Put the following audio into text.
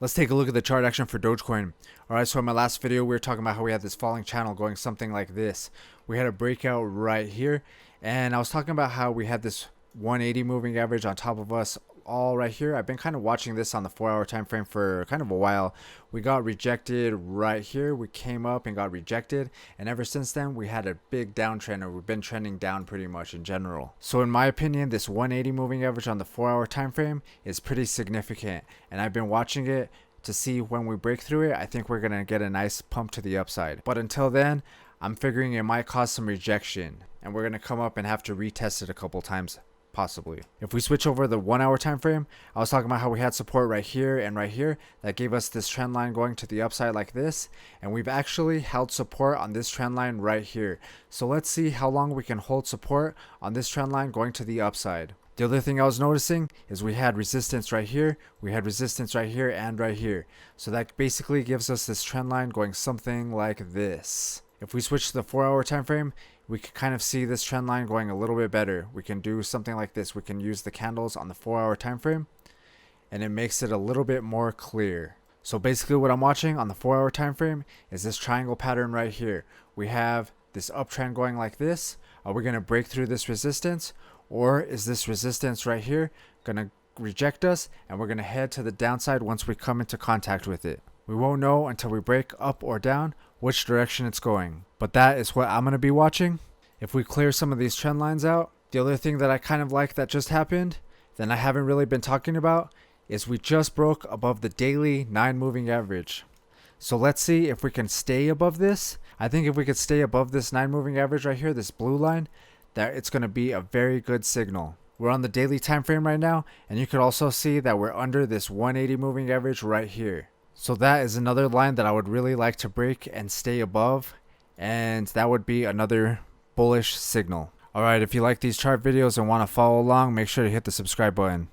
Let's take a look at the chart action for Dogecoin. Alright, so in my last video, we were talking about how we had this falling channel going something like this. We had a breakout right here, and I was talking about how we had this 180 moving average on top of us all right here. I've been kind of watching this on the 4-hour time frame for kind of a while. We got rejected right here. We came up and got rejected, and ever since then we had a big downtrend, or we've been trending down pretty much in general. So in my opinion, this 180 moving average on the 4-hour time frame is pretty significant, and I've been watching it to see when we break through it. I think we're gonna get a nice pump to the upside, but until then I'm figuring it might cause some rejection, and we're gonna come up and have to retest it a couple times possibly. If we switch over the 1-hour time frame, I was talking about how we had support right here and right here that gave us this trend line going to the upside like this, and we've actually held support on this trend line right here. So let's see how long we can hold support on this trend line going to the upside. The other thing I was noticing is we had resistance right here, we had resistance right here and right here. So that basically gives us this trend line going something like this. If we switch to the 4-hour time frame, we can kind of see this trend line going a little bit better. We can do something like this. We can use the candles on the 4-hour time frame, and it makes it a little bit more clear. So basically what I'm watching on the 4-hour time frame is this triangle pattern right here. We have this uptrend going like this. Are we going to break through this resistance, or is this resistance right here going to reject us and we're going to head to the downside once we come into contact with it? We won't know until we break up or down which direction it's going. But that is what I'm going to be watching. If we clear some of these trend lines out, the other thing that I kind of like that just happened, that I haven't really been talking about, is we just broke above the daily 9 moving average. So let's see if we can stay above this. I think if we could stay above this 9 moving average right here, this blue line, that it's going to be a very good signal. We're on the daily time frame right now, and you could also see that we're under this 180 moving average right here. So that is another line that I would really like to break and stay above, and that would be another bullish signal. Alright, if you like these chart videos and want to follow along, make sure to hit the subscribe button.